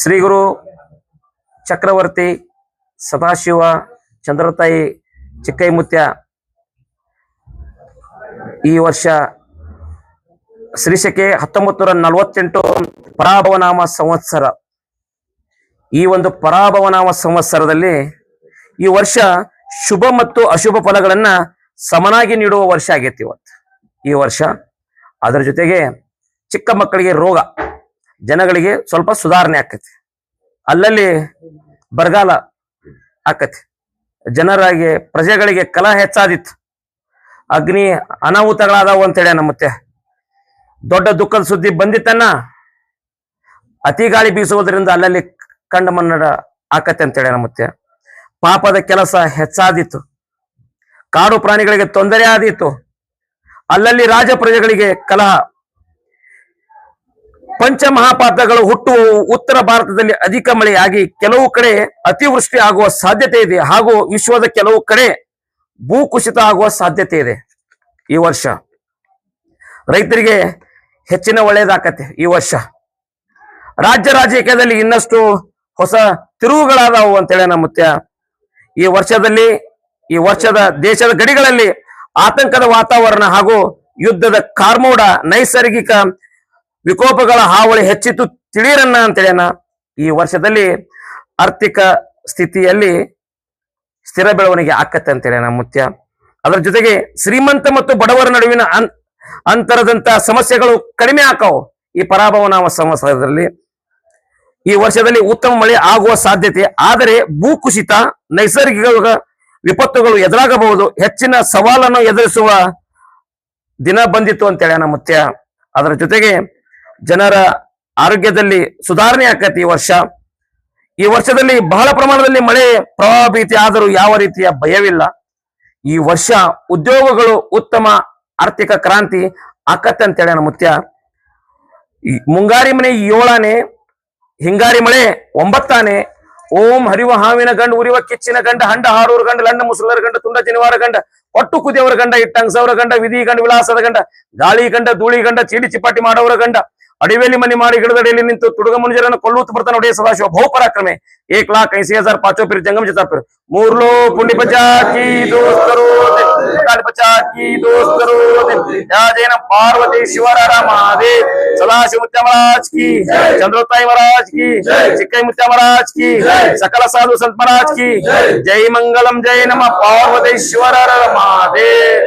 ಶ್ರೀ ಗುರು ಚಕ್ರವರ್ತಿ ಸದಾಶಿವ ಚಂದ್ರತಾಯಿ ಚಿಕ್ಕೈಮುತ್ಯ ಈ ವರ್ಷ ಶ್ರೀಶಕೆ 1948 ಪರಾಭವನಾಮ ಸಂವತ್ಸರ. ಈ ಒಂದು ಪರಾಭವನಾಮ ಸಂವತ್ಸರದಲ್ಲಿ ಈ ವರ್ಷ ಶುಭ ಮತ್ತು ಅಶುಭ ಫಲಗಳನ್ನ ಸಮನಾಗಿ ನೀಡುವ ವರ್ಷ ಆಗೈತಿ ಈ ವರ್ಷ. ಅದರ ಜೊತೆಗೆ ಚಿಕ್ಕ ಮಕ್ಕಳಿಗೆ ರೋಗ, ಜನಗಳಿಗೆ ಸ್ವಲ್ಪ ಸುಧಾರಣೆ ಆಕತಿ, ಅಲ್ಲಲ್ಲಿ ಬರಗಾಲ ಆಕತಿ, ಜನರಿಗೆ ಪ್ರಜೆಗಳಿಗೆ ಕಲಹ ಹೆಚ್ಚಾದಿತ್ತು, ಅಗ್ನಿ ಅನಾಹುತಗಳಾದವು ಅಂತೇಳಿ ನಮ್ಮತ್ತೆ ದೊಡ್ಡ ದುಃಖದ ಸುದ್ದಿ ಬಂದಿತ್ತನ್ನ. ಅತಿ ಗಾಳಿ ಬೀಸುವುದರಿಂದ ಅಲ್ಲಲ್ಲಿ ಕಂಡ ಮನ್ನಡ ಆಕತಿ ಅಂತೇಳಿ ನಮ್ಮತ್ತೆ. ಪಾಪದ ಕೆಲಸ ಹೆಚ್ಚಾದಿತ್ತು, ಕಾಡು ಪ್ರಾಣಿಗಳಿಗೆ ತೊಂದರೆ ಆದೀತು, ಅಲ್ಲಲ್ಲಿ ರಾಜ ಪ್ರಜೆಗಳಿಗೆ ಕಲಹ. ಪಂಚಮಹಾಪಾತಗಳು ಹುಟ್ಟುವ ಉತ್ತರ ಭಾರತದಲ್ಲಿ ಅಧಿಕ ಮಳೆಯಾಗಿ ಕೆಲವು ಕಡೆ ಅತಿವೃಷ್ಟಿ ಆಗುವ ಸಾಧ್ಯತೆ ಇದೆ, ಹಾಗೂ ವಿಶ್ವದ ಕೆಲವು ಕಡೆ ಭೂಕುಸಿತ ಆಗುವ ಸಾಧ್ಯತೆ ಇದೆ. ಈ ವರ್ಷ ರೈತರಿಗೆ ಹೆಚ್ಚಿನ ಒಳ್ಳೆಯದಾಕತೆ. ಈ ವರ್ಷ ರಾಜ್ಯ ರಾಜಕೀಯದಲ್ಲಿ ಇನ್ನಷ್ಟು ಹೊಸ ತಿರುವುಗಳಾದವು ಅಂತೇಳಿ ನಮ್ಮತ್ಯ. ಈ ವರ್ಷದ ದೇಶದ ಗಡಿಗಳಲ್ಲಿ ಆತಂಕದ ವಾತಾವರಣ ಹಾಗೂ ಯುದ್ಧದ ಕಾರ್ಮೋಡ, ನೈಸರ್ಗಿಕ ವಿಕೋಪಗಳ ಹಾವಳಿ ಹೆಚ್ಚಿತು ತಿಳಿಯರನ್ನ ಅಂತೇಳಿನ. ಈ ವರ್ಷದಲ್ಲಿ ಆರ್ಥಿಕ ಸ್ಥಿತಿಯಲ್ಲಿ ಸ್ಥಿರ ಬೆಳವಣಿಗೆ ಆಕತ್ತೆ ಅಂತೇಳಿ ಮುತ್ಯ. ಅದರ ಜೊತೆಗೆ ಶ್ರೀಮಂತ ಮತ್ತು ಬಡವರ ನಡುವಿನ ಅಂತರದಂತ ಸಮಸ್ಯೆಗಳು ಕಡಿಮೆ ಆಕಾವು ಈ ಪರಾಭವನಾಮ ಸಂವತ್ಸರದಲ್ಲಿ. ಈ ವರ್ಷದಲ್ಲಿ ಉತ್ತಮ ಮಳೆ ಆಗುವ ಸಾಧ್ಯತೆ, ಆದರೆ ಭೂಕುಸಿತ, ನೈಸರ್ಗಿಕ ವಿಪತ್ತುಗಳು ಎದುರಾಗಬಹುದು. ಹೆಚ್ಚಿನ ಸವಾಲನ್ನು ಎದುರಿಸುವ ದಿನ ಬಂದಿತ್ತು ಅಂತೇಳಿ ಮುತ್ಯ. ಅದರ ಜೊತೆಗೆ ಜನರ ಆರೋಗ್ಯದಲ್ಲಿ ಸುಧಾರಣೆ ಆಕತಿ ಈ ವರ್ಷದಲ್ಲಿ ಬಹಳ ಪ್ರಮಾಣದಲ್ಲಿ ಮಳೆ ಪ್ರವಾಹ ಭೀತಿ ಆದರೂ ಯಾವ ರೀತಿಯ ಭಯವಿಲ್ಲ. ಈ ವರ್ಷ ಉದ್ಯೋಗಗಳು ಉತ್ತಮ ಆರ್ಥಿಕ ಕ್ರಾಂತಿ ಆಕತ್ತೆ ಅಂತೇಳಿ ಮುತ್ಯ. ಮುಂಗಾರಿ ಮನೆ 7ಆನೆ, ಹಿಂಗಾರಿ ಮಳೆ 9ಆನೆ. ಓಂ ಹರಿವ ಹಾವಿನ ಗಂಡ, ಉರಿವ ಕಿಚ್ಚಿನ ಗಂಡ, ಹಂಡ ಹಾರೂರ ಗಂಡ, ಲಂಡ ಮುಸಲರ ಗಂಡ, ತುಂಡ ಜನಿವಾರ ಗಂಡ, ಪಟ್ಟು ಕುದಿಯವರ ಗಂಡ, ಇಟ್ಟಂಗಸವರ ಗಂಡ, ವಿಧಿ ಗಂಡ, ವಿಲಾಸದ ಗಂಡ, ಗಾಳಿ ಗಂಡ, ಧೂಳಿ ಗಂಡ, ಚೀಡಿ ಚಿಪಾಟಿ ಮಾಡೋರ ಗಂಡ, ಅಡಿವೇಲಿ ಮನೆ ಮಾಡಿ ಗಿಡದಡಿಯಲ್ಲಿ ನಿಂತು ತುಡುಗ ಮನುಜರನ್ನು ಕೊಲ್ಲುತ್ತ ಬರ್ತಾನೆ ಒಡೆಯ ಸದಾಶಿವ ಬಹುಪರಾಕ್ರಮೆ. 1,80,000 ಪಾಚೋ ಪಿರ್ ಜಂಗಮ ಜತಾಪಿರ್ ಮೂರ್ಲೋ ಪುಂಡಿ ಪಚಾಕಿ ದೋಸ್ತರು ಪಚಾಕಿ ದೋಸ್ತರು ಜೈನ ಪಾರ್ವತಿ ಶಿವರ ಮಹಾದೇವ್ ಸದಾಶಿವ ಮುತ್ಯ ಮಹಾರಾಜ್ ಕಿ, ಚಂದ್ರತಾಯಿ ಮಹಾರಾಜ್ ಕಿ, ಚಿಕ್ಕೈ ಮುತ್ಯ ಮಹಾರಾಜ್ ಕಿ, ಸಕಲ ಸಾಧು ಸಂತ ಮಹಾರಾಜ್ ಕಿ ಜೈ. ಮಂಗಲಂ ಜೈ ನಮ ಪಾರ್ವತಿ ಶಿವರ ಮಹಾದೇವ್.